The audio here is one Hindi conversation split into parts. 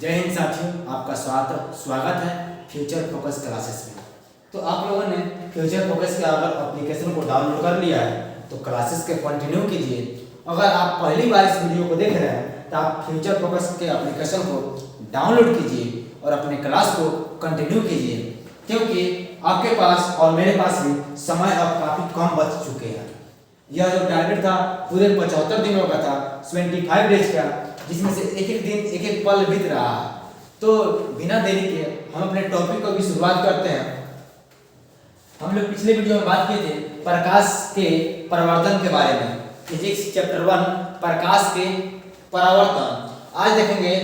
जय हिंद साथियों, आपका स्वागत है फ्यूचर फोकस क्लासेस में। तो आप लोगों ने फ्यूचर फोकस के अगर एप्लीकेशन को डाउनलोड कर लिया है तो क्लासेस के कंटिन्यू कीजिए। अगर आप पहली बार इस वीडियो को देख रहे हैं तो आप फ्यूचर फोकस के एप्लीकेशन को डाउनलोड कीजिए और अपने क्लास को कंटिन्यू कीजिए, क्योंकि आपके पास और मेरे पास भी समय अब काफ़ी कम बच चुके हैं। यह जो टारगेट था पूरे 75 दिनों का था, 25 डेज का, जिसमें से एक एक दिन एक एक पल बीत रहा है। तो बिना देरी के हम अपने टॉपिक को भी शुरुआत करते हैं। हम लोग पिछले वीडियो में बात किए थे प्रकाश के परावर्तन के बारे में, फिजिक्स चैप्टर 1 प्रकाश के परावर्तन। आज देखेंगे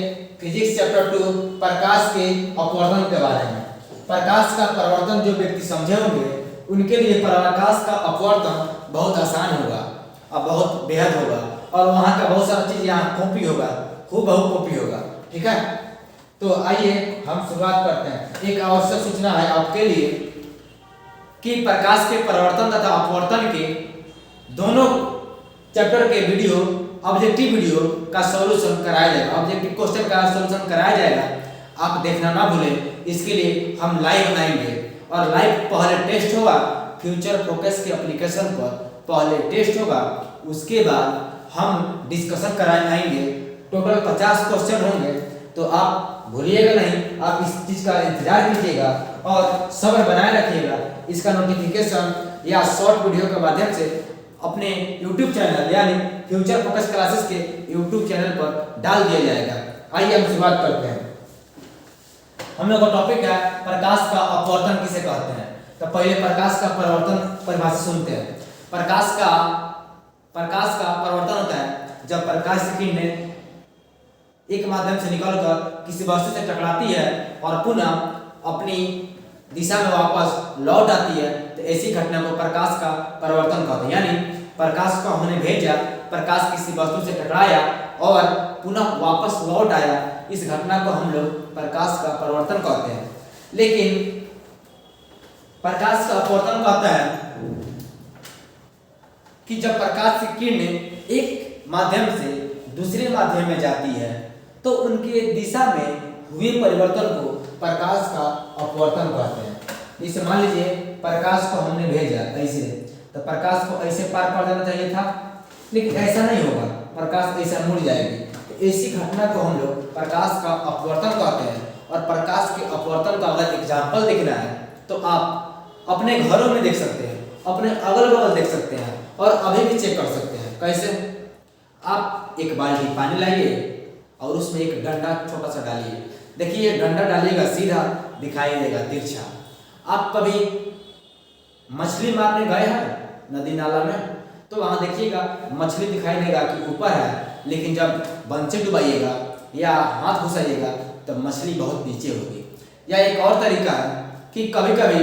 फिजिक्स चैप्टर 2 प्रकाश के अपवर्तन के बारे में। प्रकाश का परावर्तन जो व्यक्ति समझे होंगे उनके लिए प्रकाश का अपवर्तन बहुत आसान होगा और बहुत बेहद होगा, और वहाँ का बहुत सारा चीज़ यहाँ कॉपी होगा, हूबहू कॉपी होगा। ठीक है, तो आइए हम शुरुआत करते हैं। एक आवश्यक सूचना है आपके लिए कि प्रकाश के परावर्तन तथा अपवर्तन के दोनों चैप्टर के वीडियो, ऑब्जेक्टिव वीडियो का सॉल्यूशन कराया जाएगा, ऑब्जेक्टिव क्वेश्चन का सॉल्यूशन कराया जाएगा। आप देखना ना भूलें। इसके लिए हम लाइव बनाएंगे और लाइव पहले टेस्ट होगा फ्यूचर फोकस के एप्लीकेशन पर, पहले टेस्ट होगा, उसके बाद हम डिस्कशन कराएंगे। टोटल 50 क्वेश्चन होंगे, तो आप भूलिएगा नहीं, आप इस चीज़ का इंतजार कीजिएगा और सब्र बनाए रखिएगा। इसका नोटिफिकेशन या शॉर्ट वीडियो के माध्यम से अपने YouTube चैनल यानी फ्यूचर फोकस क्लासेस के YouTube चैनल पर डाल दिया जाएगा। आइए हम शुरुआत करते हैं। हम लोग का टॉपिक है प्रकाश का अपवर्तन किसे कहते हैं। तो पहले प्रकाश का परावर्तन परिभाषा सुनते हैं। प्रकाश का परावर्तन होता है जब प्रकाश की किरणें एक माध्यम से निकलकर किसी वस्तु से टकराती है और पुनः अपनी दिशा में वापस लौट आती है, तो ऐसी घटना को प्रकाश का परावर्तन कहते हैं। यानी प्रकाश को हमने भेजा, प्रकाश किसी वस्तु से टकराया और पुनः वापस लौट आया, इस घटना को हम लोग प्रकाश का परावर्तन कहते हैं। लेकिन प्रकाश का अपवर्तन कहता है कि जब प्रकाश की किरणें एक माध्यम से दूसरे माध्यम में जाती है तो उनके दिशा में हुए परिवर्तन को प्रकाश का अपवर्तन कहते हैं। जैसे मान लीजिए प्रकाश को हमने भेजा ऐसे, तो प्रकाश को ऐसे पार कर देना चाहिए था, लेकिन ऐसा नहीं होगा, प्रकाश ऐसा मुड़ जाएगी। तो ऐसी घटना को हम लोग प्रकाश का अपवर्तन कहते हैं। और प्रकाश के अपवर्तन का अगर एग्जाम्पल देखना है तो आप अपने घरों में देख सकते हैं, अपने अगल बगल देख सकते हैं और अभी भी चेक कर सकते हैं। कैसे? आप एक बाल्टी पानी लाइए और उसमें एक डंडा छोटा सा डालिए। देखिए डंडा डालिएगा सीधा दिखाई देगा तिरछा। आप कभी मछली मारने गए हैं नदी नाला में, तो वहाँ देखिएगा मछली दिखाई देगा कि ऊपर है, लेकिन जब बंचे डुबाइएगा या हाथ घुसाइएगा तो मछली बहुत नीचे होगी। या एक और तरीका है कि कभी कभी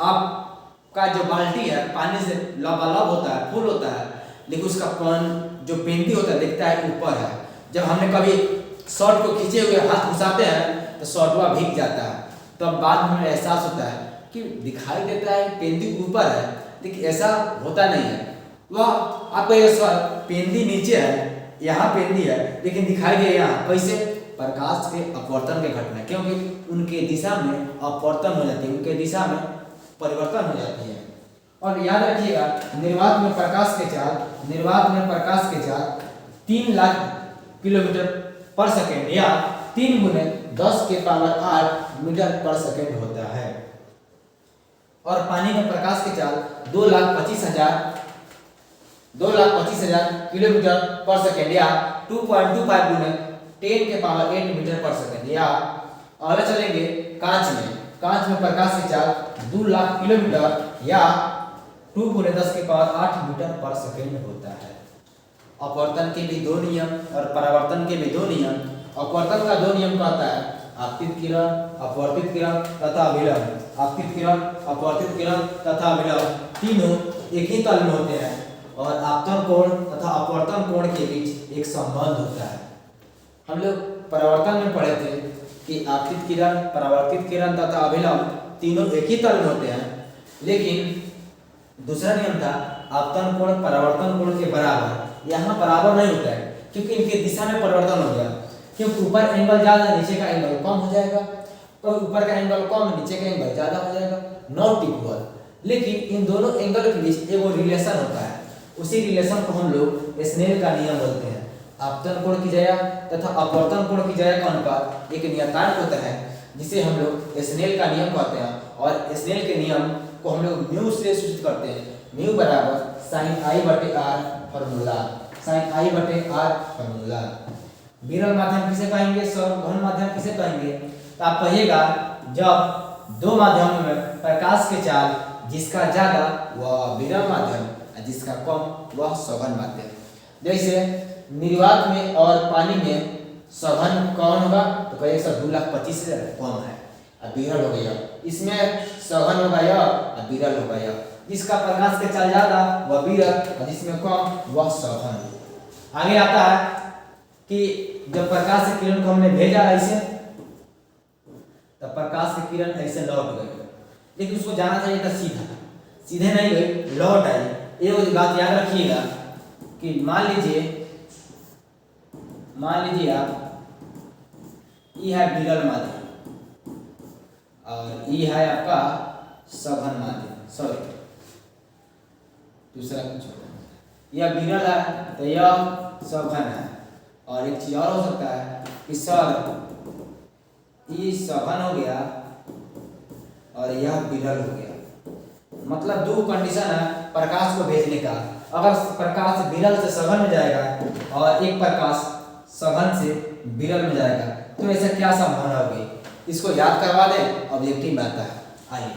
आपका जो बाल्टी है पानी से लबालब होता है, फुल होता है, लेकिन उसका जो पेंदी होता है दिखता है ऊपर है। जब हमने कभी शॉर्ट को खींचे हुए हाथ घुसाते हैं तो शॉर्टवा भीग जाता है, तब तो बाद में हमें एहसास होता है कि दिखाई देता है पेंदी ऊपर है, लेकिन ऐसा होता नहीं है। वह आपको ये पेंदी नीचे है, यहाँ पेंदी है, लेकिन दिखाई दे यहाँ। कैसे? प्रकाश के अपवर्तन के घटना, क्योंकि उनके दिशा में अपवर्तन हो जाती है, उनके दिशा में परिवर्तन हो जाती है। और याद रखिएगा निर्वात में प्रकाश के चाल 3 लाख किलोमीटर पर सेकेंड या 3 गुने 10 के पावर 8 मीटर पर सेकेंड होता है। और पानी में प्रकाश की चाल 2,25,000 किलोमीटर पर सेकेंड या 2.25 गुने 10 के पावर 8 मीटर पर सेकेंड। या अगले चलेंगे कांच में प्रकाश की चाल 2 लाख किलोमीटर या 2 गुने 10 के पावर 8 मीटर पर सेकेंड होता है। अपवर्तन के भी 2 नियम और परावर्तन के भी 2 नियम। अपवर्तन का 2 नियम कहता है आपतित किरण, अपवर्तित किरण तथा विलंब। आपतित किरण, अपवर्तित किरण तथा विलंब तीनों एक ही तल में होते हैं और आपतन कोण तथा अपवर्तन कोण के बीच एक संबंध होता है। हम लोग परावर्तन में पढ़े थे कि आपतित किरण, परावर्तित किरण तथा अभिलंब तीनों एक ही तल में होते हैं, लेकिन दूसरा नियम था आपतन कोण परावर्तन कोण के बराबर। यहाँ बराबर नहीं होता है क्योंकि इनके दिशा में परिवर्तन हो गया। क्योंकि ऊपर एंगल ज़्यादा नीचे का एंगल कम हो जाएगा, तो ऊपर का एंगल कम नीचे का एंगल ज़्यादा हो जाएगा, नॉट इक्वल। लेकिन इन दोनों एंगल के बीच एक रिलेशन होता है, उसी रिलेशन को हम लोग स्नेल का नियम बोलते हैं। आपतन कोण की जया तथा अपवर्तन कोण की जया का अनुपात एक नियतांक होता है जिसे हम लोग स्नेल का नियम कहते हैं, और स्नेल के नियम को हम लोग म्यू से सूचित करते हैं। म्यू बराबर sin I बटे r फॉर्मूला, sin I बटे r फॉर्मूला। विरल माध्यम किसे कहेंगे, सघन माध्यम किसे कहेंगे? तो आप कहिएगा जब दो माध्यमों में प्रकाश के चाल जिसका ज्यादा वह विरल माध्यम और जिसका कम वह सघन माध्यम। जैसे निर्वात में और पानी में सघन कौन होगा, तो कहिए सर 2,25,000 कम है और विरल हो गया। इसमें सघन होगा यह और विरल होगा यह। जिसका प्रकाश के चाल ज्यादा वह विरल और जिसमें कम वह सघन। आगे आता है कि जब प्रकाश की किरण को हमने भेजा ऐसे, तब प्रकाश की किरण ऐसे लौट गई, लेकिन उसको जाना चाहिए था सीधा, सीधे नहीं गई, लौट आई। एक बात याद रखिएगा कि मान लीजिए आप ये है विरल माध्यम और ये है आपका सघन माध्यम, सॉरी दूसरा कुछ होगा, यह विरल है तो यह सघन है। और एक चीज और हो सकता है कि सर ये सघन हो गया और यह विरल हो गया, मतलब दो कंडीशन है प्रकाश को भेजने का। अगर प्रकाश विरल से सघन में जाएगा और एक प्रकाश सघन से विरल में जाएगा तो ऐसा क्या संभावना होगी, इसको याद करवा दें, ऑब्जेक्टिव में आता है। आइए,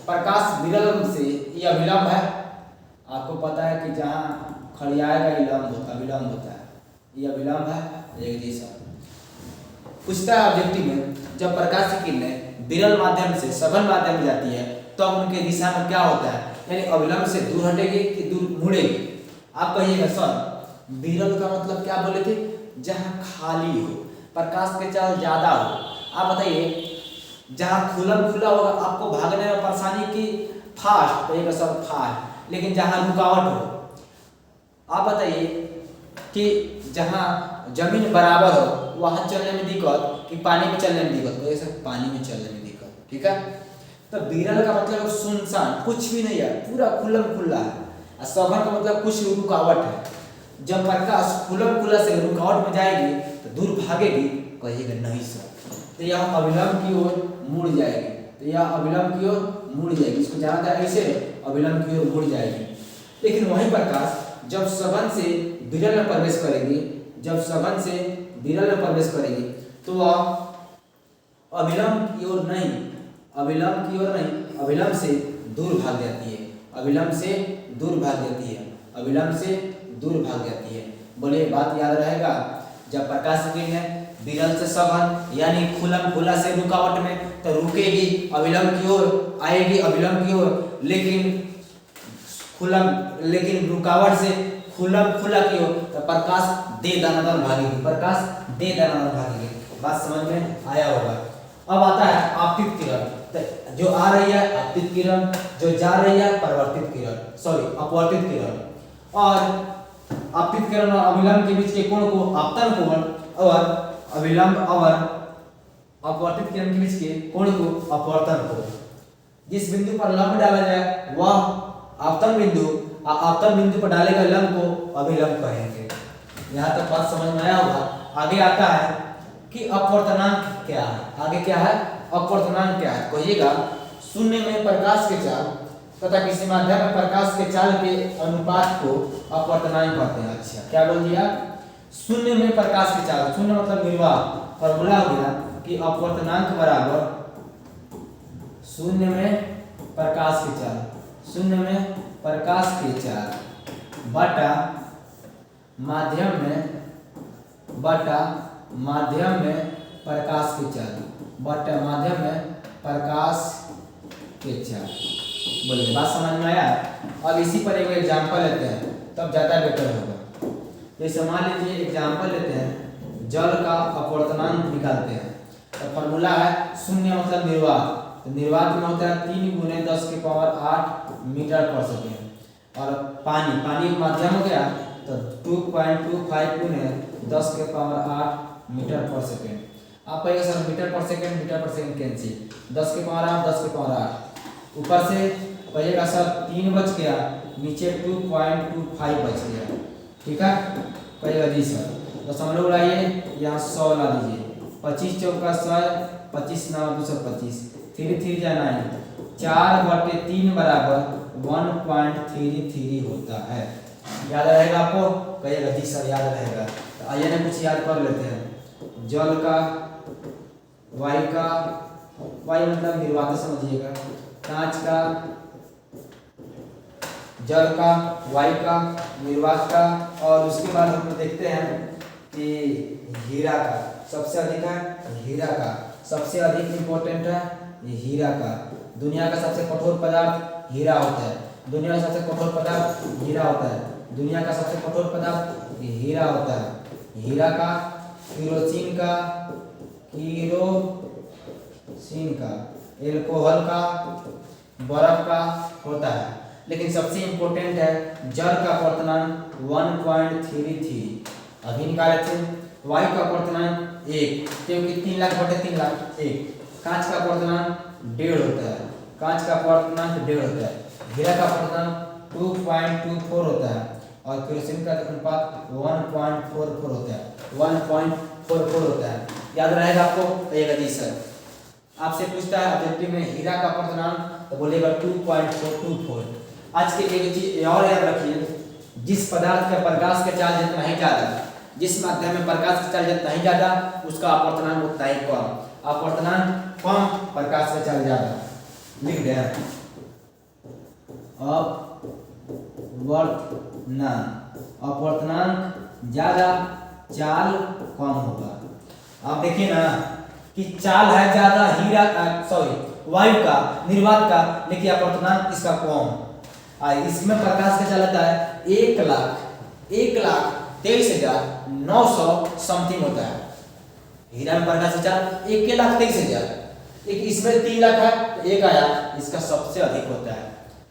प्रकाश विरल से यह विलंब है, आपको पता है कि जहाँ खड़ी आएगा विलंब होता है, यह विलंब है, एक जैसा पूछता है ऑब्जेक्टिव में। जब प्रकाश की किरणें विरल माध्यम से सघन माध्यम में जाती है तो उनके दिशा में क्या होता है, यानी अविलंब से दूर हटेगी कि दूर मुड़ेगी। आप कहिएगा सर विरल का मतलब क्या बोले थे, जहाँ खाली हो, प्रकाश के चाल ज्यादा हो। आप बताइए जहाँ खुला होगा आपको भागने में परेशानी की फास्ट, कहिएगा सर फास्ट, लेकिन जहाँ रुकावट हो, आप बताइए कि जहाँ जमीन बराबर हो वहाँ चलने में दिक्कत कि पानी में चलने में दिक्कत, तो ऐसा पानी में चलने में दिक्कत, ठीक है। तो विरल का मतलब सुनसान, कुछ भी नहीं है, पूरा खुला है, और सघन का मतलब कुछ रुकावट है। जब प्रकाश खुला से रुकावट में जाएगी तो दूर भागेगी, कहिएगा नहीं सर, तो यह अविलंब की ओर मुड़ जाएगी, तो यह अविलंब की ओर मुड़ जाएगी, इसको जाना था ऐसे अविलंब की ओर मुड़ जाएगी। लेकिन वही प्रकाश जब सघन से विरल में प्रवेश करेगी, जब सघन से विरल में प्रवेश करेगी तो वह अविलंब की ओर नहीं, अविलंब से दूर भाग जाती है, अविलंब से दूर भाग जाती है। बोले बात याद रहेगा, जब प्रकाश की किरणें विरल से सघन यानी खुला से रुकावट में तो रुकेगी, अविलंब की ओर आएगी, अविलंब की ओर, लेकिन रुकावट से खुला की ओर तो प्रकाश दे दानादार भागेगी। बात समझ में आया होगा। अब आता है आपतित किरण, तो जो आ रही है आपतित किरण, जो जा रही है अपवर्तित किरण। और आपतित किरण और अविलंब के बीच के कोण को आपतन कोण और अविलंब और अपवर्तित किरण के बीच के कोण को अपवर्तन कोण। जिस बिंदु पर लंब डाला जाए वह आपतन बिंदु, आपतन बिंदु पर डाले गए लंब को अभिलंब कहेंगे। यहाँ तक बात समझ में आया होगा। आगे आता है कि अपवर्तनांक क्या है, अपवर्तनांक क्या है, कहिएगा शून्य में प्रकाश के चाल तथा किसी माध्यम में प्रकाश के चाल के अनुपात को अपवर्तनांक कहते हैं। अच्छा क्या बोल दिया, शून्य में प्रकाश के चाल, शून्य मतलब निर्वात, फॉर्मूला हो गया कि अपवर्तनांक बराबर शून्य में प्रकाश के चाल बटा माध्यम में प्रकाश के चाल। बोलिए बात समझ में आया। अब इसी पर एक एग्जांपल लेते हैं तब ज़्यादा बेटर होगा। जैसे मान लीजिए एग्जांपल लेते हैं, जल का अपवर्तनांक निकालते हैं, तो फॉर्मूला है शून्य मतलब निर्वात, तो निर्वात में होता है 3 × 10⁸ मीटर पर सेकेंड, और पानी एक माध्यम हो गया तो 2.25 × 10⁸ मीटर पर सेकेंड। आप कहिएगा सर मीटर पर सेकेंड कैंसिल, 10 के पावर 8, 10 के पावर 8, ऊपर से कहिएगा सर 3 बच गया, नीचे 2.25 बच गया, ठीक है। कहिएगा जी सर दशमलव उड़ाइए, यहाँ 100 ला दीजिए, 25 चौका 100, 25 9 225, 3 3 जा 9, 4/3 बराबर 1.33 होता है। याद रहेगा आपको? कहिएगा जी सर याद रहेगा। तो आइए ना कुछ याद कर लेते हैं। जल का वायु का, वायु मतलब निर्वात समझिएगा, कांच का, जल का, वायु का, निर्वात का, और उसके बाद हम देखते हैं कि हीरा का सबसे अधिक है, हीरा का सबसे अधिक इम्पोर्टेंट है हीरा का। दुनिया का सबसे कठोर पदार्थ हीरा होता है, दुनिया का सबसे कठोर पदार्थ हीरा होता है, दुनिया का सबसे कठोर पदार्थ हीरा होता है। हीरा का, केरोसिन का, एल्कोहल का, बर्फ का होता है। लेकिन सबसे इम्पोर्टेंट है जल का अपवर्तनांक 1.33 अभी निकाले थे। वायु का अपवर्तनांक 1, क्योंकि 3 लाख बटे 3 लाख 1। कांच का अपवर्तनांक 1.5 होता है, कांच का अपवर्तनांक 1.5 होता है। हीरा का अपवर्तनांक 2.24 होता है, और केरोसिन का अनुपात 1.44 होता है, 1.44 होता है। याद रहेगा आपको? कहिएगा जी सर। आपसे पूछता है ऑब्जेक्टिव में हीरा का अपवर्तनांक, तो बोलेगा 2.424। आज के एक चीज और याद रखिए, जिस पदार्थ का प्रकाश का चार्ज जितना ही ज्यादा, जिस माध्यम में प्रकाश का चार्ज जितना ही ज्यादा, उसका अपवर्तनांक उतना ही कम। अपवर्तनांक कम, प्रकाश का चार्ज ज्यादा। लिख दे अपवर्तनांक ज्यादा, चाल कम होगा। आप देखिए ना कि चाल है ज्यादा हीरा वायु का, निर्वात का, लेकिन अपवर्तनांक इसका कम। इसमें प्रकाश का चाल होता है 1,23,900 समथिंग होता है। हीरा में प्रकाश का चाल 1,23,000, लेकिन इसमें 3 लाख है तो 1 आया, इसका सबसे अधिक होता है।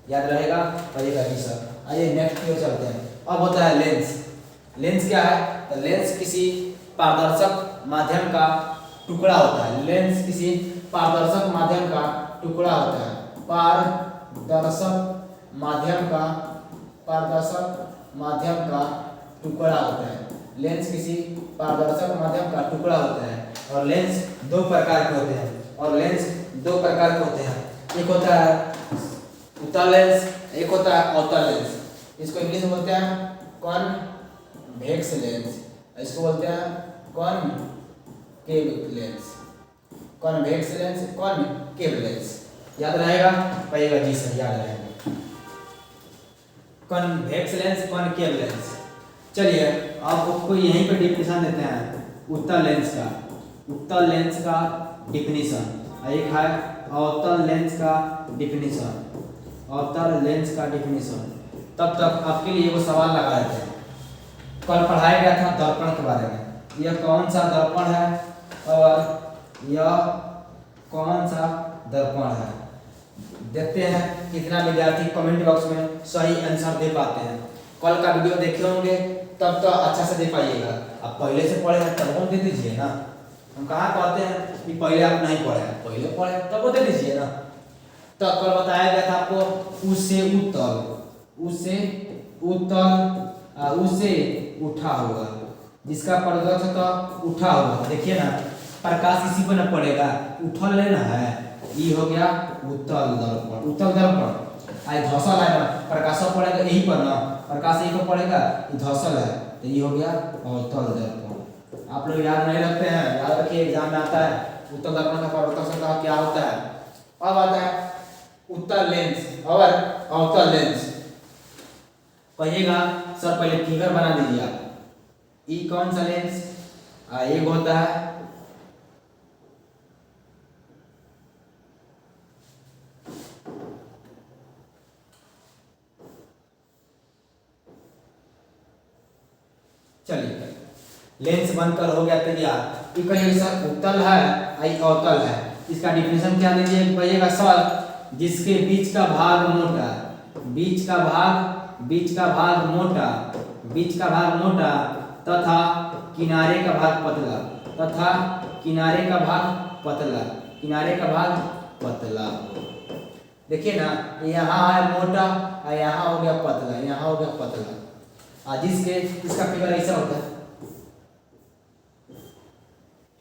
याद रहेगा? कहिएगा जी सर। आइए नेक्स्ट की ओर चलते हैं। अब होता है लेंस। लेंस क्या है? तो लेंस किसी पारदर्शक माध्यम का टुकड़ा होता है। लेंस किसी पारदर्शक माध्यम का टुकड़ा होता है। पारदर्शक माध्यम का टुकड़ा होता है। लेंस किसी पारदर्शक माध्यम का टुकड़ा होता है। और लेंस 2 प्रकार के होते हैं, एक होता है उत्तल लेंस, एक होता है अवतल लेंस। इसको इंग्लिश में बोलते हैं कॉन्वेक्स लेंस, इसको बोलते हैं concave lens. Convex lens, concave lens. याद रहेगा? कहिएगा जी सर याद रहेगा। Convex lens, concave lens. चलिए अब आपको यहीं पे डिफिनेशन देते हैं उत्तल लेंस का डिफिनेशन। एक है अवतल लेंस का डिफिनेशन। तब तक आपके लिए वो सवाल लगा देते हैं। कल पढ़ाया गया था दर्पण के बारे में। यह कौन सा दर्पण है और यह कौन सा दर्पण है? देखते हैं कितना विद्यार्थी कमेंट बॉक्स में सही आंसर दे पाते हैं। कल का वीडियो देखे होंगे तब तो अच्छा से दे पाइएगा। आप पहले से पढ़े हैं तब दे दीजिए ना। हम कहाँ कहते हैं कि पहले आप नहीं पढ़े हैं, पहले पढ़े तब वो दे दीजिए ना। तो कल बताया गया था आपको उससे उठा होगा, जिसका प्रदर्शक उठा होगा। देखिए ना प्रकाश इसी पर न पड़ेगा, उठल लेना है, ये हो गया उत्तल दर्पण। आई धसल है ना, प्रकाश पड़ेगा यही पर ना, प्रकाश यही पर पड़ेगा, ये धसल है तो ये हो गया अवतल दर्पण। आप लोग याद नहीं रखते हैं, याद रखिए एग्जाम में आता है उत्तल दर्पण का प्रदर्शक क्या होता है। अब आता है उत्तल लेंस और अवतल लेंस। कहिएगा सर पहले फिगर बना दीजिए आप। ई कौन सा लेंस? एक होता है चलिए लेंस बनकर हो गया तैयार। ये कहिए सर उत्तल है आई अवतल है, इसका डिफिनेशन क्या दीजिए? कहिएगा सर जिसके बीच का भाग मोटा तथा किनारे का भाग पतला। तथा किनारे का भाग पतला, किनारे का भाग पतला हो। देखिए ना, यहाँ है मोटा और यहाँ हो गया पतला, यहाँ हो गया पतला। जिसके इसका फिगर ऐसा होता है,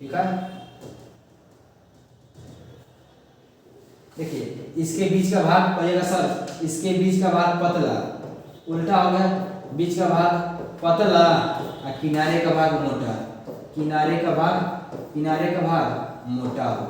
ठीक है। देखिए इसके बीच का भाग कहिएगा सर, इसके बीच का भाग पतला, उल्टा हो गया, बीच का भाग पतला और किनारे का भाग मोटा, किनारे का भाग मोटा हो,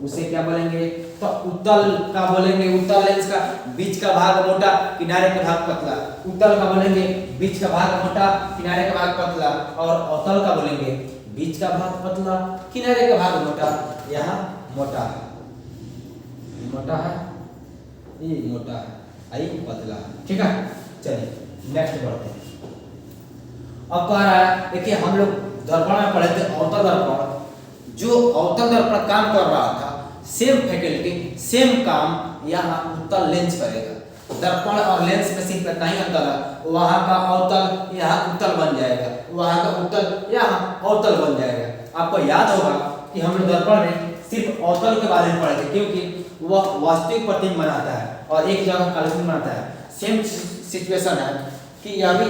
उसे क्या बोलेंगे? तो उत्तल का बोलेंगे, उत्तल लेंस का बीच का भाग मोटा, किनारे का भाग पतला। उत्तल का बोलेंगे बीच का भाग मोटा, किनारे का भाग पतला। और अवतल का बोलेंगे बीच का भाग पतला, किनारे का भाग मोटा। यहाँ मोटा है, मोटा है, ये मोटा है, आई पतला है, ठीक है। चलिए नेक्स्ट बढ़ते हैं। अब कह रहा है, देखिए हम लोग दर्पण में पढ़े थे अवतल दर्पण, जो अवतल दर्पण काम कर रहा था, सेम फैकल्टी सेम काम यहाँ उत्तल लेंस करेगा। दर्पण और लेंस में सिर्फ इतना ही अंतर है, वहाँ का अवतल यहाँ उत्तल बन जाएगा, वहाँ का उत्तल यहाँ अवतल बन जाएगा। आपको याद होगा कि हम लोग दर्पण में सिर्फ अवतल के बारे में पढ़े थे, क्योंकि वह वास्तविक प्रतिबिंब बनाता है और एक जगह काल्पनिक बनाता है। सेम सिचुएशन है कि यह भी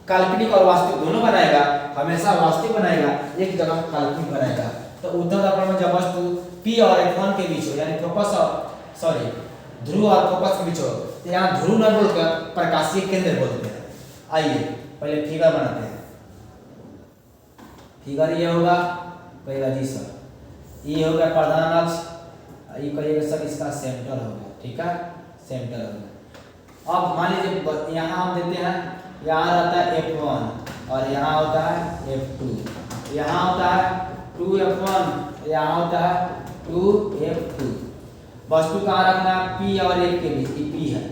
काल्पनिक और वास्तविक दोनों बनाएगा, हमेशा वास्तविक बनाएगा, एक जगह काल्पनिक बनाएगा। तो उत्तल दर्पण में जब वस्तु P और F1 के बीच हो, यानी फोकस और ध्रुव और फोकस के बीच हो, तो यहाँ ध्रुव न बोलकर प्रकाशीय केंद्र बोलते हैं। आइए पहले फिगर बनाते हैं। फिगर ये होगा, कहेगा जी सर ये हो गया प्रधान अक्ष, ये कहिएगा सर इसका सेंटर हो गया, ठीक है, सेंटर हो गया। अब मान लीजिए यहाँ हम देते हैं, यहाँ रहता है F1 और यहाँ होता है F2, यहाँ होता है 2F1, यहाँ होता है 2F2। वस्तु कहाँ रखना है? P और F के बीच, ये P है,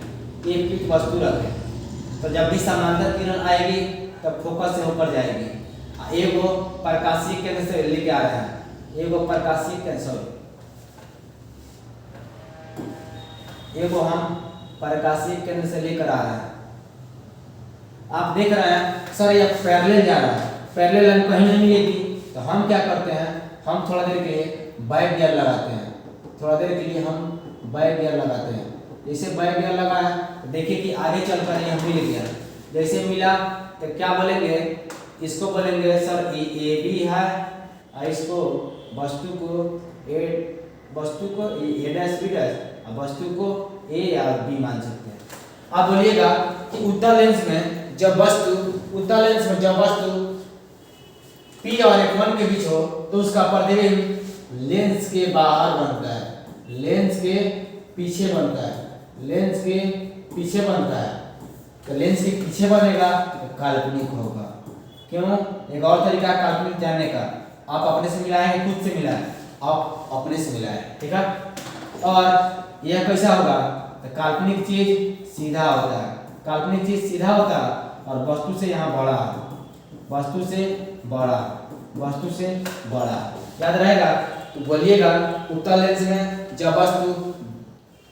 एक की वस्तु रखें, तो जब भी समानांतर किरण आएगी तब फोकस से होकर जाएगी। एक वो प्रकाशीय केंद्र से लेके आ रहे हैं, एक वो प्रकाशीय केंद्र, सॉरी एक वो हम प्रकाशीय केंद्र से लेकर आ रहे हैं। आप देख रहे हैं सर ये पैरेलल जा रहा है, पैरेलल लाइन कहीं नहीं मिलेगी, तो हम क्या करते हैं, हम थोड़ा देर के लिए बैक गियर लगाते हैं, थोड़ा देर के लिए हम बैक गियर लगाते हैं। जैसे बैक गियर लगाया तो देखिए कि आगे चलकर यह मिल गया, जैसे मिला तो क्या बोलेंगे, इसको बोलेंगे सर ए बी है, और इसको वस्तु को ए डैश बी डैश, और वस्तु को ए या बी मान सकते हैं। आप बोलिएगा कि उत्तल लेंस में जब वस्तु P और F1 के बीच हो तो उसका प्रतिबिंब लेंस के बाहर बनता है, लेंस के पीछे बनता है, लेंस के पीछे बनता है। तो लेंस के पीछे बनेगा तो काल्पनिक होगा। क्यों? एक और तरीका है काल्पनिक जानने का, आप अपने से मिलाएं, खुद से मिलाएं, आप अपने से मिलाएं, ठीक है। और यह कैसा होगा, तो काल्पनिक चीज सीधा होता है, काल्पनिक चीज सीधा होता है और वस्तु से यहाँ बड़ा, वस्तु से बड़ा, याद रहेगा। तो बोलिएगा उत्तल लेंस में जब वस्तु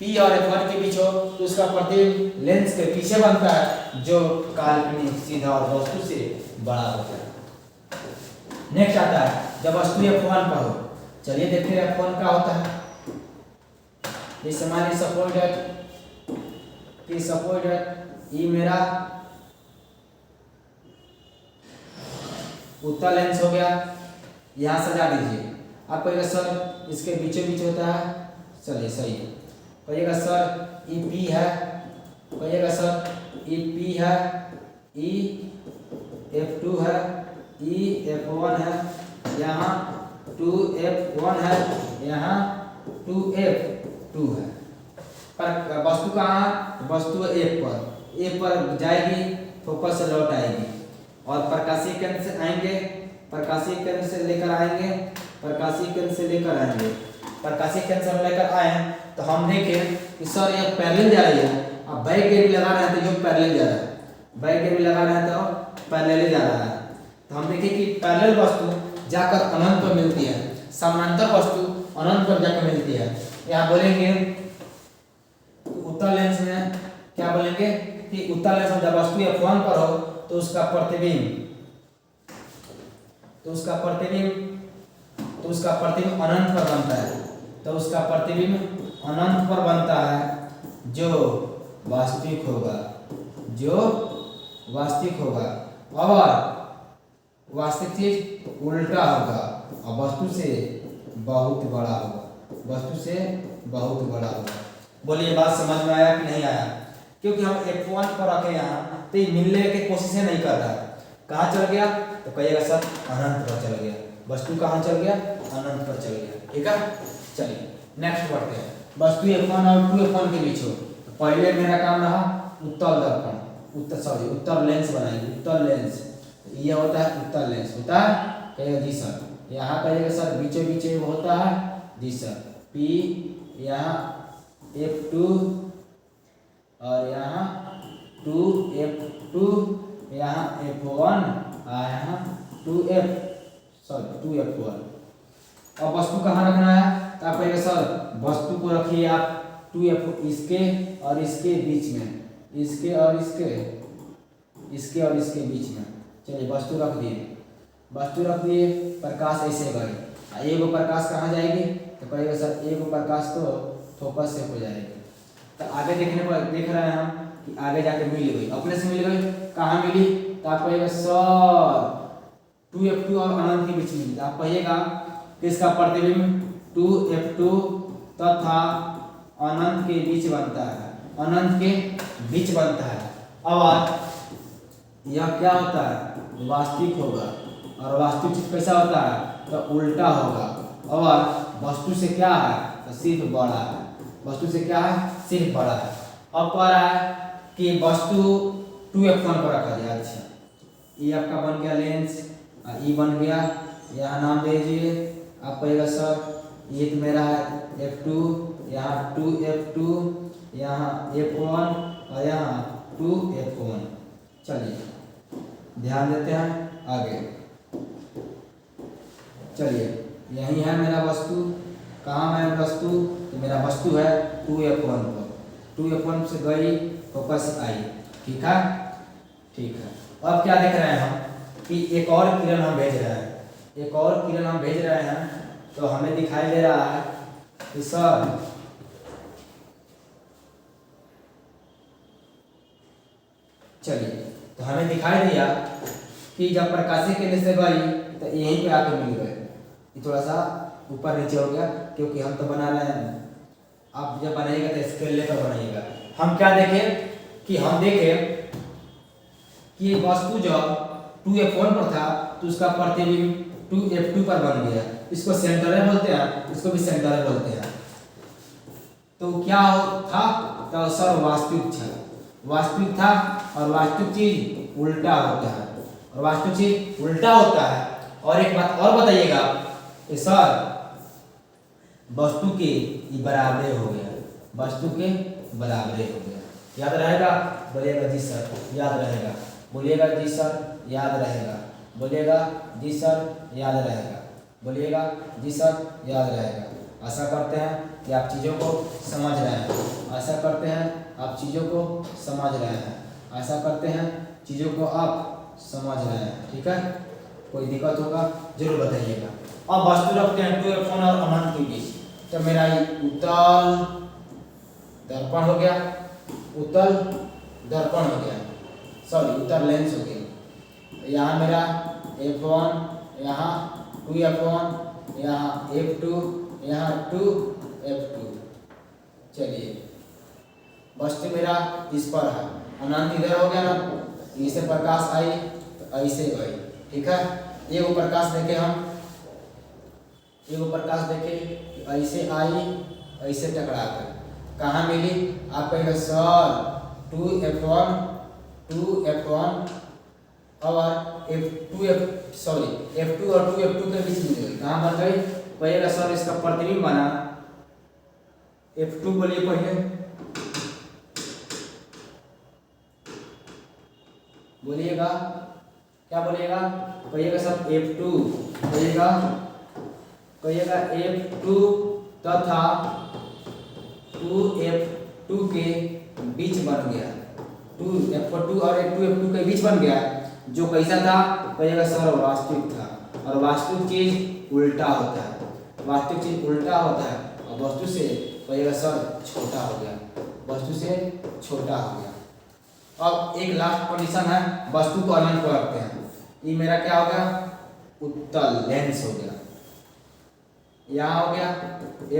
P और F1 के बीच हो तो उसका प्रतिबिंब लेंस के पीछे बनता है, जो काल्पनिक सीधा और वस्तु से बड़ा होता है। नेक्स्ट आता है जब वस्तु F1 पर हो। चलिए देखते हैं F1 क्या होता है। जैसे मान सपोज ये मेरा उत्तल लेंस हो गया, यहाँ सजा दीजिए। आप कहिएगा सर इसके बीचों बीच होता है, चलिए सही है। कहिएगा सर ई P है, कहिएगा सर ई P है, ई F2 है, ई F1 है, यहाँ 2F1 है, यहाँ 2F2 है। पर वस्तु कहाँ, वस्तु A पर जाएगी, फोकस से लौट आएगी और प्रकाशीय केंद्र से आएंगे, प्रकाशीय केंद्र से लेकर आएंगे, प्रकाशीय केंद्र से लेकर आएंगे, प्रकाशीय केंद्र से लेकर आए तो हम देखें कि सर यह पैरेलल जा रही है। अब बैक गियर भी लगा रहे हैं तो ये पैरेलल जा रहा है, बैक गियर भी लगा रहे हैं तो पैरेलल जा रहा है। तो हम देखें कि पैरेलल वस्तु जाकर अनंत पर मिलती है, समानांतर वस्तु अनंत पर जाकर मिलती है। यहाँ बोलेंगे उत्तल लेंस में क्या बोलेंगे कि उत्तल लेंस में जब वस्तु F1 पर हो तो उसका प्रतिबिंब तो उसका प्रतिबिंब अनंत पर बनता है, तो उसका प्रतिबिंब अनंत पर बनता है जो वास्तविक होगा, जो वास्तविक होगा। और वास्तविक चीज उल्टा होगा और वस्तु से बहुत बड़ा होगा, वस्तु से बहुत बड़ा होगा। बोलिए बात समझ में आया कि नहीं आया? क्योंकि हम F1 पर रखे यहाँ तो ये मिलने की कोशिश नहीं कर रहा है। कहाँ चल गया? तो कहिएगा सर अनंत पर चल गया। वस्तु कहाँ चल गया? अनंत पर चल गया। ठीक है, चलिए नेक्स्ट बढ़ते हैं। वस्तु F1 और 2F1 के बीच हो, तो पहले मेरा काम रहा उत्तल दर्पण, उत्तल लेंस बनाएंगे। उत्तल लेंस ये होता है, उत्तल लेंस होता है, कहिएगा जी सर। यहाँ कहिएगा सर बीचों बीच होता है, जी सर। P यहाँ F2 और यहाँ 2F2, यहाँ F1 और यहाँ 2F1। अब वस्तु कहाँ रखना है? तो आप कहिएगा सर वस्तु को रखिए आप 2F इसके और इसके बीच में, इसके और इसके, इसके और इसके बीच में। चलिए वस्तु रख दिए, वस्तु रख दिए। प्रकाश ऐसे गई, एगो प्रकाश कहाँ जाएगी? तो कहिएगा सर एगो प्रकाश तो फोकस से हो जाएगी। तो आगे देखने पर देख रहे हैं हम कि आगे जाके मिल गई, अपने से मिल गई। कहाँ मिली? तो आप कहिएगा सर 2F2 और अनंत के बीच मिली। आप कहिएगा कि इसका प्रतिबिंब 2F2 तथा अनंत के बीच बनता है, अनंत के बीच बनता है। और यह क्या होता है? वास्तविक होगा। और वास्तविक चीज कैसा होता है? तो उल्टा होगा। और वस्तु से क्या है? तो सिर्फ बड़ा है। वस्तु से क्या है? सिर्फ बड़ा है। अब कह रहा है कि वस्तु 2F1 पर रखा जाए। अच्छा, ये आपका बन गया लेंस, ये बन गया, यहाँ नाम दे दीजिए। आप कहिएगा सर ये तो मेरा है F2, यहाँ 2F2, यहाँ F1 और यहाँ 2F1। चलिए ध्यान देते हैं आगे। चलिए यही है मेरा वस्तु। कहाँ है वस्तु? तो मेरा वस्तु है 2F1 पर। 2F1 से गई, फोकस आई। ठीक है, ठीक है। अब क्या देख रहे हैं हम कि एक और किरण हम भेज रहे हैं, एक और किरण हम भेज रहे हैं। तो हमें दिखाई दे रहा है कि सर चलिए, तो हमें दिखाई दिया कि जब प्रकाशीय केंद्र से गई तो यहीं पे आके मिल गए। ये थोड़ा सा ऊपर नीचे हो गया क्योंकि हम तो बना रहे हैं, आप जब बनाइएगा तो स्केल लेकर बनाइएगा। हम क्या देखें कि हम देखें कि वस्तु जब 2F1 पर था तो उसका प्रतिबिंब 2F2 पर बन गया। इसको सेंटर बोलते हैं, इसको भी सेंटर बोलते हैं। तो क्या था? तो सर वास्तविक था, वास्तविक था। और वास्तविक चीज उल्टा होता है, और वास्तविक चीज उल्टा होता है। और एक बात और बताइएगा कि सर वस्तु के बराबरे हो गया, वस्तु के बराबरे हो गया। याद रहेगा? बोलिएगा जी सर याद रहेगा। बोलिएगा जी सर याद रहेगा। बोलिएगा जी सर याद रहेगा। बोलिएगा जी सर याद रहेगा। आशा करते हैं कि आप चीज़ों को समझ रहे हैं। आशा करते हैं आप चीज़ों को समझ रहे हैं। आशा करते हैं चीज़ों को आप समझ रहे हैं। ठीक है, कोई दिक्कत होगा जरूर बताइएगा। अब वस्तु रखते हैं 2F1 और अनंत के बीच। तो मेरा ये उत्तल दर्पण हो गया, उत्तल दर्पण हो गया, सॉरी उत्तल लेंस हो गया। यहाँ मेरा F1, यहाँ 2F1, यहाँ F2, यहाँ 2F2। चलिए वस्तु मेरा इस पर है, अनंत इधर हो गया ना, इसे प्रकाश आई तो ऐसे गई। ठीक है, एगो प्रकाश देखे हम, एगो प्रकाश देखे कि ऐसे आई, ऐसे टकरा कर कहाँ मिली? आप कहेंगे सर 2F1 और F2 और 2F2 के बीच मिल गई। कहाँ बन गई? कहिएगा सर इसका प्रतिबिंब बना F2। बोलिए पहले, बोलिएगा क्या बोलिएगा? कहिएगा सर F2, कहिएगा F2 तथा 2F2 के बीच बन गया। 2F2 और 2F2 के बीच बन गया, जो कैसा था? कहिएगा सर वास्तविक था। और वास्तविक चीज उल्टा होता है, वास्तविक चीज उल्टा होता है और वस्तु से कहिएगा सर छोटा हो गया, वस्तु से छोटा हो गया। अब एक लास्ट कंडीशन है, वस्तु को अनंत पर रखते हैं। ये मेरा क्या हो गया, उत्तल लेंस हो गया, यहाँ हो गया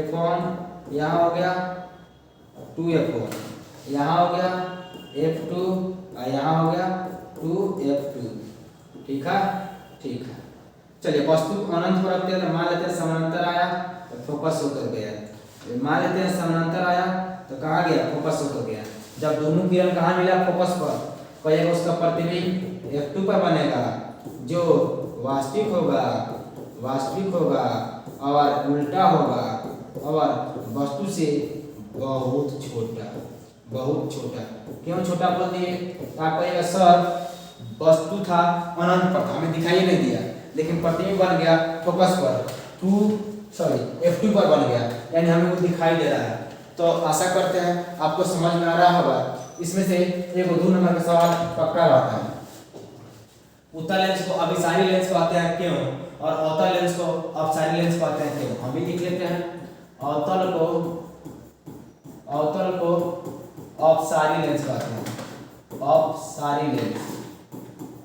f1, यहाँ हो गया 2f1, यहाँ हो गया f2 और यहाँ हो गया 2f2। ठीक है, ठीक है। चलिए वस्तु को अनंत पर रखते हैं तो मान लेते हैं समानांतर आया तो फोकस होकर गया, मान लेते हैं समानांतर आया तो कहाँ गया, फोकस होकर गया। जब दोनों किरण कहाँ मिला, फोकस पर, कहिएगा उसका प्रतिबिंब f2 पर बनेगा जो वास्तविक होगा, वास्तविक होगा और उल्टा होगा और वस्तु से बहुत छोटा, बहुत छोटा। क्यों छोटा बोल दिए, आप कहिएगा सर वस्तु था अनंत पर था, हमें दिखाई नहीं दिया, लेकिन प्रतिबिंब बन गया फोकस पर f2 पर बन गया, यानी हमें वो दिखाई दे रहा है। तो आशा करते हैं आपको समझ में आ रहा होगा। इसमें से एक 2 नंबर का सवाल पक्का रहता है। उत्तल लेंस को अभिसारी लेंस कहते हैं क्यों, और अवतल लेंस को अपसारी लेंस कहते हैं क्यों, हम भी लिख लेते हैं। अवतल को अपसारी लेंस कहते हैं, अपसारी लेंस,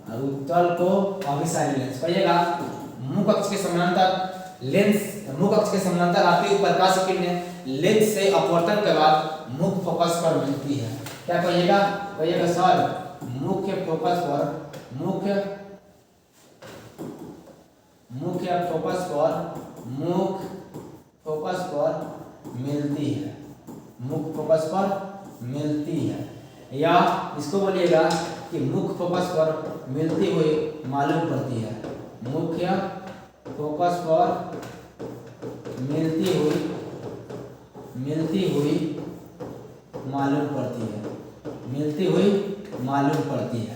और उत्तल को अभिसारी लेंस। कहिएगा मुख अक्ष के समानांतर लेंस, मुख अक्ष के समानांतर आती हुई प्रकाश किरणें लेंस से अपवर्तन के बाद मुख्य फोकस पर मिलती है। क्या कहिएगा, कहिएगा सर मुख्य फोकस पर, मुख्य फोकस पर मिलती है, मुख्य फोकस पर मिलती है, या इसको बोलिएगा कि मुख्य फोकस पर मिलती हुई मालूम पड़ती है, मुख्य फोकस पर मिलती हुई मालूम पड़ती है, मिलती हुई मालूम पड़ती है।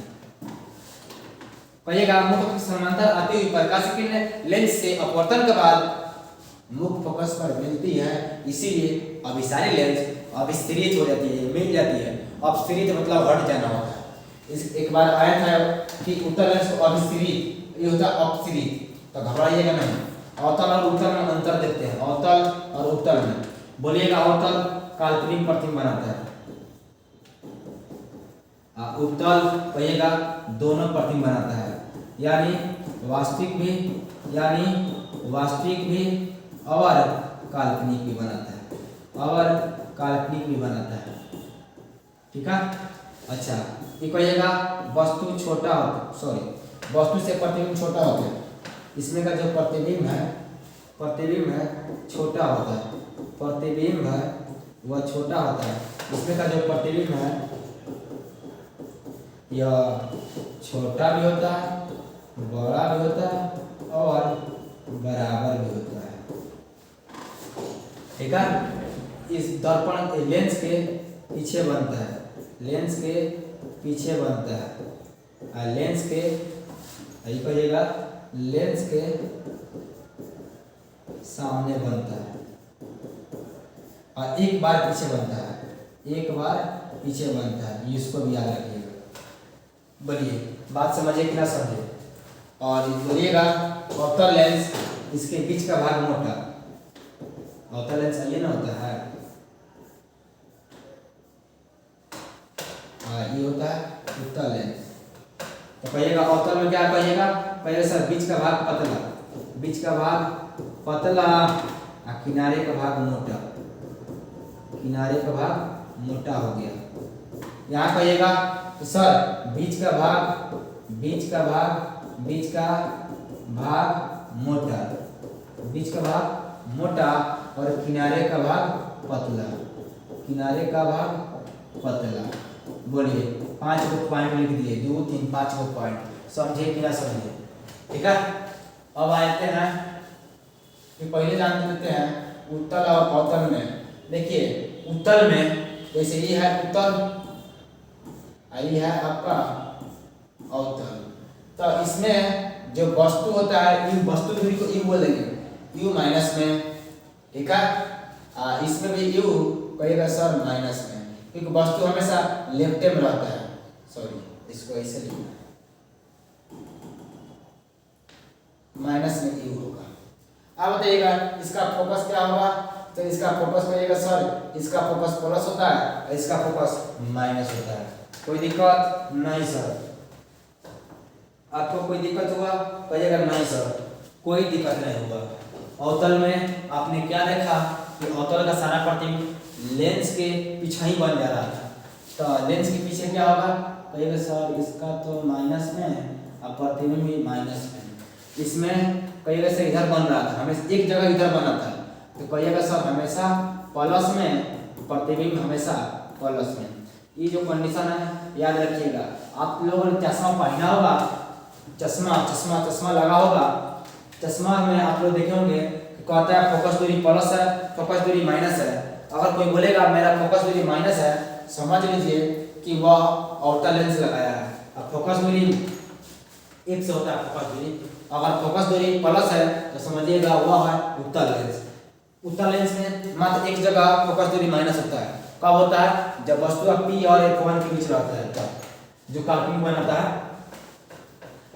कहिएगा मुख्य अक्ष के समानांतर आती हुई प्रकाश किरणें लेंस से अपवर्तन के बाद मुख्य फोकस पर मिलती है, इसीलिए अभिसारी लेंस अभिस्त्रित हो जाती है, मिल जाती है। अपस्त्रित मतलब हट जाना होता है। इस एक बार आया था कि उत्तल लेंस को अभिस्त्रित, ये होता है अपस्त्रित, तो घबराइएगा नहीं। अवतल और उत्तल में अंतर देखते हैं, अवतल और उत्तल में। बोलिएगा अवतल काल्पनिक प्रतिबिंब बनाता है, उत्तल कहिएगा दोनों प्रतिबिंब बनाता है, यानी वास्तविक भी और काल्पनिक भी बनाता है, और काल्पनिक भी बनाता है। ठीक है, अच्छा ये कहिएगा वस्तु छोटा होता, सॉरी वस्तु से प्रतिबिंब छोटा होता है। इसमें का जो प्रतिबिंब है छोटा होता है, प्रतिबिंब है वह छोटा होता है। इसमें का जो प्रतिबिंब है यह छोटा भी होता है, बड़ा भी होता है और बराबर भी होता है। ठीक है, इस दर्पण लेंस के पीछे बनता है, लेंस के पीछे बनता है, लेंस के कहिएगा लेंस के सामने बनता है और एक बार पीछे बनता है, एक बार पीछे बनता है, इसको भी याद रखिएगा। बोलिए बात समझिए कि ना समझे। और बोलिएगा अवतल लेंस, इसके बीच का भाग मोटा, अवतल लेंस ये ना होता है, ये होता है उत्तल लेंस। तो कहिएगा अवतल में क्या कहिएगा, पहले सर बीच का भाग पतला, बीच का भाग पतला और किनारे का भाग मोटा, किनारे का भाग मोटा हो गया। यहाँ कहिएगा तो सर बीच का भाग मोटा, बीच का भाग मोटा और किनारे का भाग पतला, किनारे का भाग पतला। बोलिए 5 गो पॉइंट लिख दिए, 2 3 5 गो पॉइंट, समझे कि ना समझे। ठीक है, अब आते हैं कि पहले जान लेते हैं उत्तल और अवतल में। देखिए उत्तल में जैसे ये है उत्तल, ये है आपका अवतल, तो इसमें जो वस्तु होता है यू, वस्तु दूरी को यू बोलेंगे, यू माइनस में। ठीक है, इसमें भी यू कहिएगा सर माइनस में, क्योंकि वस्तु हमेशा लेफ्ट में रहता है। सॉरी इसको ऐसे लिखना है, माइनस में यू होगा। अब बताइएगा इसका फोकस क्या होगा, तो इसका फोकस करिएगा सर, इसका फोकस प्लस होता है और इसका फोकस माइनस होता है। कोई दिक्कत नहीं सर, आपको कोई दिक्कत हुआ कहिएगा नहीं सर, कोई दिक्कत नहीं हुआ। अवतल में आपने क्या देखा कि अवतल का सारा प्रतिबिंब लेंस के पीछे ही बन जा रहा था, तो लेंस के पीछे क्या होगा, कहिएगा सर इसका तो माइनस में और प्रतिबिंब भी माइनस में, इसमें कहिएगा सर इधर बन रहा था, हमेशा एक जगह इधर बना था, तो कहिएगा सर हमेशा प्लस में, प्रतिबिंब हमेशा प्लस में। ये जो कंडीशन है याद रखिएगा। आप लोगों ने चश्मा पहना होगा, चश्मा लगा होगा, चश्मा में आप लोग देखे होंगे कहता है फोकस दूरी प्लस है, फोकस दूरी माइनस है। अगर कोई बोलेगा मेरा फोकस दूरी माइनस है, समझ लीजिए कि वह अवतल लेंस लगाया है। अब फोकस दूरी एक से होता है फोकस दूरी, अगर फोकस दूरी प्लस है तो समझिएगा वह है उत्तल लेंस। उत्तल लेंस में मात्र एक जगह फोकस दूरी माइनस होता है, कब होता है, जब वस्तु P और F1 के बीच रहता है, तब जो काल्पनिक बनाता है।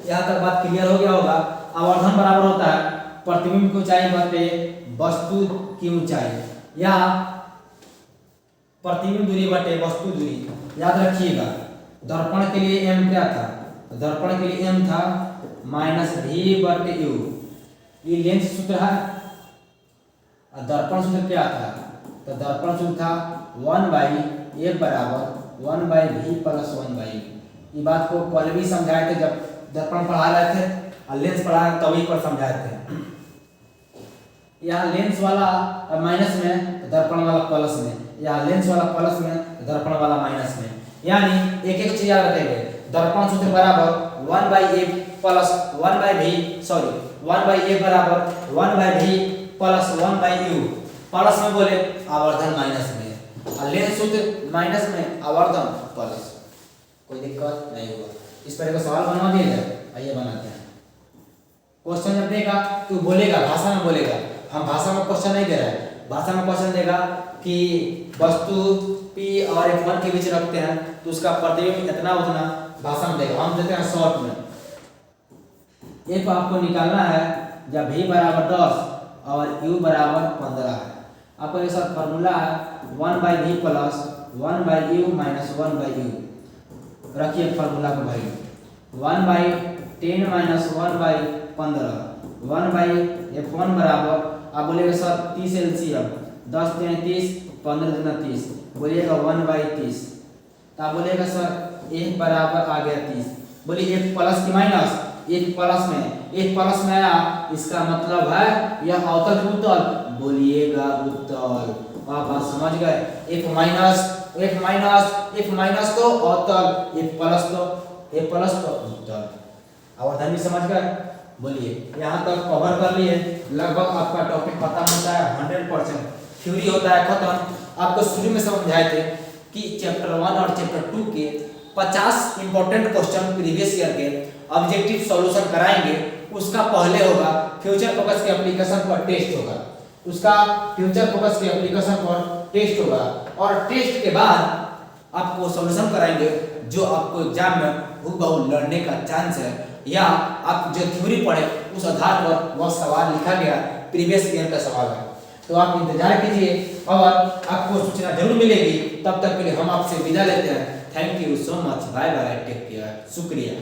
यहाँ तक बात क्लियर हो गया होगा। आवर्धन बराबर होता है प्रतिबिंब की ऊंचाई बटे वस्तु की ऊंचाई, या प्रतिबिंब दूरी बटे वस्तु दूरी। याद रखिएगा दर्पण के लिए m क्या था, दर्पण के लिए m था -v बटे u, ये लेंस सूत्र है। और दर्पण सूत्र क्या था, तो दर्पण सूत्र था 1/f बराबर 1/v प्लस 1/u। ये बात को पहले भी समझाए थे जब दर्पण पढ़ा रहे थे और लेंस पढ़ा तभी पर समझाए थे। यहाँ लेंस वाला माइनस में तो दर्पण वाला प्लस में, यहाँ लेंस वाला प्लस में तो दर्पण वाला माइनस में। यानी एक एक चीज याद रखेंगे, दर्पण सूत्र बराबर 1/f plus 1/v, sorry 1/f बराबर 1/v प्लस 1/u। प्लस में बोले आवर्धन माइनस में, और लेंस सूत्र माइनस में आवर्धन प्लस। कोई दिक्कत नहीं होगा। इस तरह का सवाल बनवा दिया जाए, आइए बनाते हैं। क्वेश्चन जब देगा तो बोलेगा, भाषा में बोलेगा, हम भाषा में क्वेश्चन नहीं दे रहे हैं, भाषा में क्वेश्चन देगा कि वस्तु P और F1 के बीच रखते हैं तो उसका प्रतिबिंब इतना उतना, भाषा में देगा। हम देते हैं शॉर्ट में, F आपको निकालना है जब v बराबर 10 और u बराबर 15 है। आपको ये सब फार्मूला है 1/v plus 1/u minus 1/u। रखिए फार्मूला को भाई, 1/10 माइनस 1/15, 1/f1 बराबर, आप बोलेगा सर 30 एलसीएम, 10 × 30, 15 × 30, बोलिएगा 1/30। तो आप बोलेगा सर एक बराबर आ गया 30, बोलिए एक प्लस की माइनस, एक प्लस में, एक प्लस में आया, इसका मतलब है यह अवतल उत्तल, बोलिएगा उत्तल। आप बात समझ गए, एक माइनस तो अवतल, एक प्लस तो उत्तल। आवर्धन भी समझ गए, बोलिए यहाँ तक कवर कर लिए। लगभग आपका टॉपिक खत्म होता है, 100% थ्योरी होता है खत्म। आपको शुरू में समझाए थे कि चैप्टर 1 और चैप्टर 2 के 50 इंपॉर्टेंट क्वेश्चन प्रीवियस ईयर के ऑब्जेक्टिव सॉल्यूशन कराएंगे। उसका पहले होगा फ्यूचर फोकस के एप्लीकेशन पर टेस्ट होगा, उसका फ्यूचर फोकस के एप्लीकेशन पर टेस्ट होगा, और टेस्ट के बाद आपको सॉल्यूशन कराएंगे जो आपको एग्जाम में हूबहू लड़ने का चांस है, या आप जो थ्योरी पढ़े उस आधार पर वह सवाल लिखा गया प्रीवियस ईयर का सवाल है। तो आप इंतजार कीजिए और आपको सूचना जरूर मिलेगी। तब तक के लिए हम आपसे विदा लेते हैं। Thank you so much, bye bye, take care, शुक्रिया।